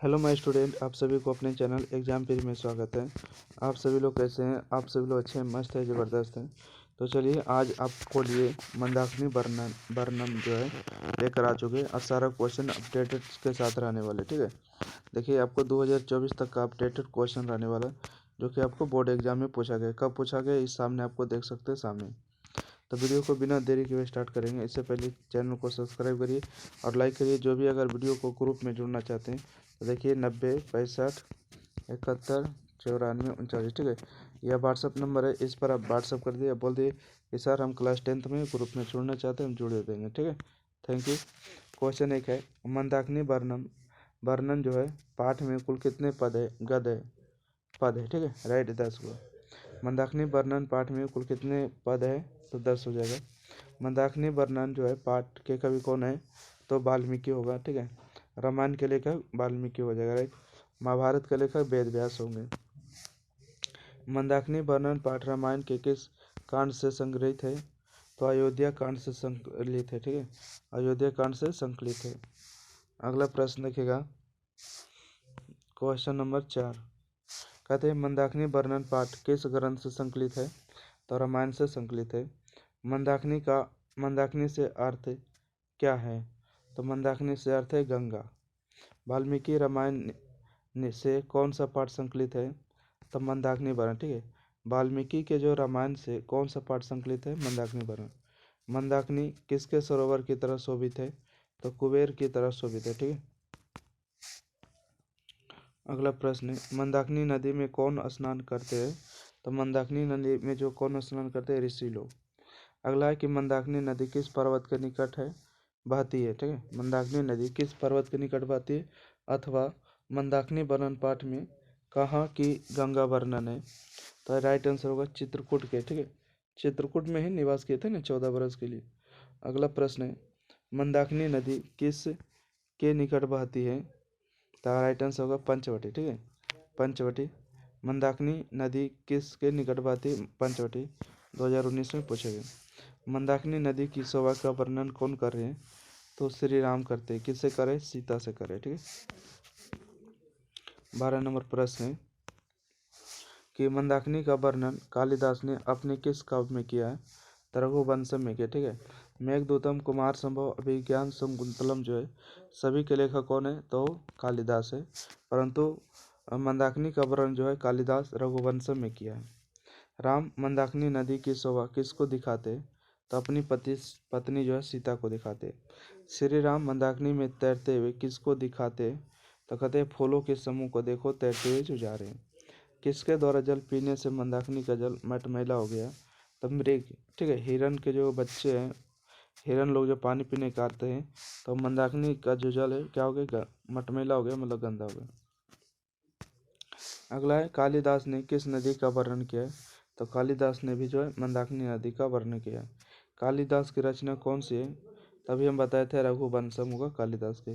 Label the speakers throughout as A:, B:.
A: Hello my student, आप सभी को अपने चैनल एग्जाम पेज में स्वागत है। आप सभी लोग कैसे हैं? आप सभी लोग अच्छे हैं, मस्त है, ज़बरदस्त हैं। तो चलिए आज आपको लिए मंदाकिनी वर्णन जो है लेकर आ चुके हैं और सारा क्वेश्चन अपडेटेड के साथ रहने वाले। ठीक है, देखिए आपको 2024 तक का अपडेटेड क्वेश्चन रहने वाला है जो कि आपको बोर्ड एग्जाम में पूछा गया। कब पूछा गया इस सामने आपको देख सकते हैं सामने। तो वीडियो को बिना देरी के हुए स्टार्ट करेंगे। इससे पहले चैनल को सब्सक्राइब करिए और लाइक करिए। जो भी अगर वीडियो को ग्रुप में जुड़ना चाहते हैं तो देखिए 90 65 71 94 39, ठीक है, यह व्हाट्सअप नंबर है। इस पर आप व्हाट्सअप कर दिए, बोल दिए कि सर हम क्लास 10th में ग्रुप में जुड़ना चाहते हैं, हम जुड़े देंगे। ठीक है, थैंक यू। क्वेश्चन एक है, मंदाकिनी वर्णन जो है पाठ में कुल कितने पद है? पद है, ठीक है, राइट 10 को। मंदाकिनी वर्णन पाठ में कुल कितने पद है? तो 10 हो जाएगा। मंदाकिनी वर्णन जो है पाठ के कवि कौन है? तो वाल्मीकि होगा। ठीक है, रामायण के लेखक वाल्मीकि हो जाएगा, राइट। महाभारत के लेखक वेद व्यास होंगे। मंदाकिनी वर्णन पाठ रामायण के किस कांड से संग्रहित है? तो अयोध्या कांड से संकलित है। ठीक है, अयोध्या कांड से संकलित है। अगला प्रश्न देखिएगा, क्वेश्चन नंबर 4। कहते हैं मंदाकिनी वर्णन पाठ किस ग्रंथ से संकलित है? तो रामायण से संकलित है। मंदाकिनी से अर्थ क्या है? तो मंदाकिनी से अर्थ है गंगा। वाल्मीकि रामायण से कौन सा पाठ संकलित है? तो मंदाकिनी वर्णन। ठीक है, वाल्मीकि के जो रामायण से कौन सा पाठ संकलित है? मंदाकिनी वर्णन। मंदाकिनी किसके सरोवर की तरह शोभित है? तो कुबेर की तरह शोभित है। ठीक है, अगला प्रश्न है, मंदाकिनी नदी में कौन स्नान करते हैं? तो मंदाकिनी नदी में जो कौन स्नान करते हैं? ऋषि लोग। अगला है कि मंदाकिनी नदी किस पर्वत के निकट है बहती है? ठीक है, मंदाकिनी नदी किस पर्वत के निकट बहती है? अथवा मंदाकिनी वर्णन पाठ में कहाँ की गंगा वर्णन है? तो राइट आंसर होगा चित्रकूट के। ठीक है, चित्रकूट में ही निवास किए थे ना 14 वर्ष के लिए। अगला प्रश्न है, मंदाकिनी नदी किस के निकट बहती है? तो राइट आंसर होगा पंचवटी। ठीक है, पंचवटी। मंदाकिनी नदी किस के निकट बहती है? पंचवटी। 2019 में पूछा गया। मंदाकिनी नदी की शोभा का वर्णन कौन कर रहे हैं? तो श्री राम करते हैं। किससे करे? सीता से करे। ठीक है, 12 नंबर प्रश्न है कि मंदाकिनी का वर्णन कालिदास ने अपने किस काव्य में किया है? तो रघुवंशम में किया। ठीक है, मेघदूतम, कुमार संभव, अभिज्ञान शाकुंतलम जो है सभी के लेखक कौन है? तो कालिदास है। परंतु मंदाकिनी का वर्णन जो है कालिदास रघुवंशम में किया है। राम मंदाकिनी नदी की शोभा किसको दिखाते? तो अपनी पत्नी जो है सीता को दिखाते। श्री राम मंदाकिनी में तैरते हुए किसको दिखाते? तो कहते हैं फूलों के समूह को देखो तैरते हुए जो जा रहे हैं। किसके द्वारा जल पीने से मंदाकिनी का जल मटमैला हो गया? तो मृग। ठीक है, हिरण के जो बच्चे हैं, हिरण लोग जो पानी पीने के आते हैं, तो मंदाकिनी का जो जल है क्या हो गया? मटमैला हो गया, मतलब गंदा हो गया। अगला है, कालिदास ने किस नदी का वर्णन किया है? तो कालिदास ने भी जो है मंदाकिनी नदी का वर्णन किया है। कालिदास की रचना कौन सी है? तभी हम बताए थे रघुवंशम होगा कालिदास के।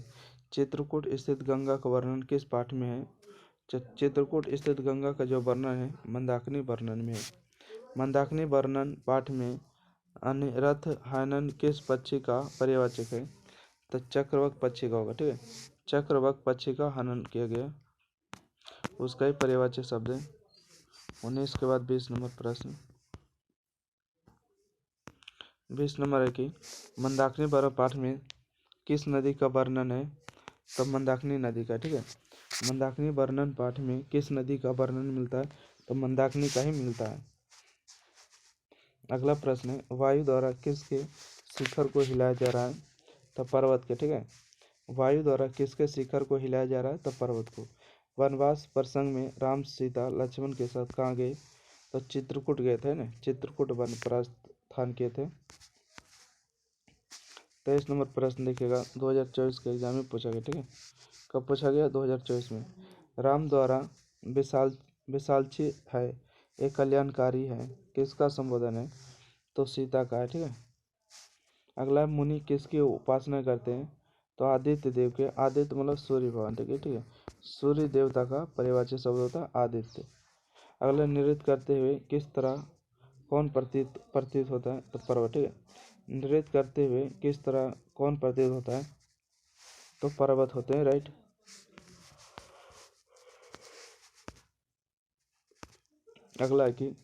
A: चित्रकूट स्थित गंगा का वर्णन किस पाठ में है? चित्रकूट स्थित गंगा का जो वर्णन है मंदाकिनी वर्णन में है। मंदाकिनी वर्णन पाठ में अनिरथ हनन किस पक्षी का पर्यवाचक है? तो चक्रवाक पक्षी का होगा। ठीक है, चक्रवाक पक्षी का हनन किया गया, उसका ही पर्यवाचक शब्द है। 19 के बाद 20 नंबर प्रश्न। 20 नंबर है कि मंदाकिनी वर्णन पाठ में किस नदी का वर्णन है? तो मंदाकिनी नदी का। ठीक है, मंदाकिनी वर्णन पाठ में किस नदी का वर्णन मिलता है? तो मंदाकिनी का ही मिलता है। अगला प्रश्न है, वायु द्वारा किसके शिखर को हिलाया जा रहा है? तो पर्वत के। ठीक है, वायु द्वारा किसके शिखर को हिलाया जा रहा है? तो पर्वत को। वनवास प्रसंग में राम सीता लक्ष्मण के साथ कहाँ गए? तो चित्रकूट गए थे ना, चित्रकूट वन प्रस्थान किए थे। 23 नंबर प्रश्न देखिएगा, 2024 के एग्जाम में पूछा गया। ठीक है, कब पूछा गया? 2024 में। राम द्वारा विशालक्षी है, एक कल्याणकारी है, किसका संबोधन है? तो सीता का है। ठीक है, अगला मुनि किसकी उपासना करते हैं? तो आदित्य देव के। आदित्य मतलब सूर्य भगवान। ठीक है, सूर्य देवता का पर्यवाची शब्द होता है आदित्य। अगला नृत्य करते हुए किस तरह कौन प्रतीत होता है? तो पर्वत। ठीक है, नृत्य करते हुए किस तरह कौन प्रतीत होता है? तो पर्वत होते हैं, राइट। अगला है कि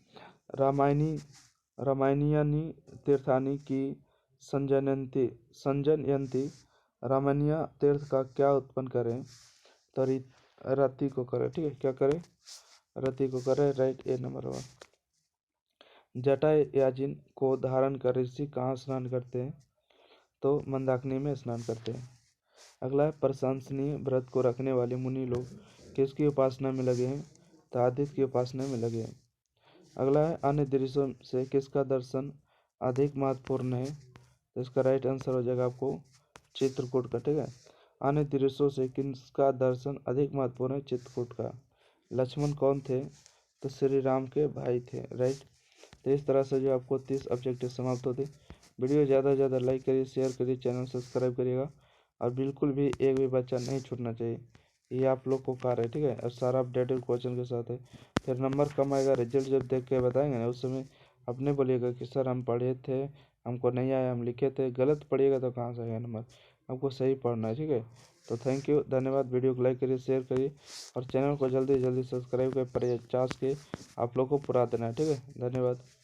A: रामायणीयानि तीर्थानि की संजनयंती रामायणीय तीर्थ का क्या उत्पन्न करें, तो रति को करें। ठीक है, क्या करें, रति को करें। राइट, ए नंबर 1। जटायु को धारण कर ऋषि कहाँ स्नान करते हैं, तो मंदाकिनी में स्नान करते हैं। अगला है प्रशंसनीय व्रत को रखने वाले मुनि लोग किसकी उपासना में लगे हैं, तो आदित्य की उपासना में लगे हैं। अगला है अन्य दृश्यों से किसका दर्शन अधिक महत्वपूर्ण है, तो इसका राइट आंसर हो जाएगा आपको चित्रकूट का। ठीक है, अन्य दृश्यों से किसका दर्शन अधिक महत्वपूर्ण है, चित्रकूट का। लक्ष्मण कौन थे, तो श्री राम के भाई थे। राइट, तो इस तरह से जो आपको 30 ऑब्जेक्टिव समाप्त होते। वीडियो ज़्यादा से ज़्यादा लाइक करिए, शेयर करिए, चैनल सब्सक्राइब करिएगा और बिल्कुल भी एक भी बच्चा नहीं छूटना चाहिए, ये आप लोग को कार्य है। ठीक है, और सारा अपडेटेड क्वेश्चन के साथ है। फिर नंबर कम आएगा, रिजल्ट जब देख के बताएंगे ना, उस समय अपने बोलिएगा कि सर हम पढ़े थे, हमको नहीं आया, हम लिखे थे। गलत पढ़िएगा तो कहाँ से आएगा नंबर, आपको सही पढ़ना है। ठीक है, तो थैंक यू, धन्यवाद। वीडियो को लाइक करिए, शेयर करिए और चैनल को जल्दी जल्दी सब्सक्राइब कर 50 के आप लोग को पूरा देना है। ठीक है, धन्यवाद।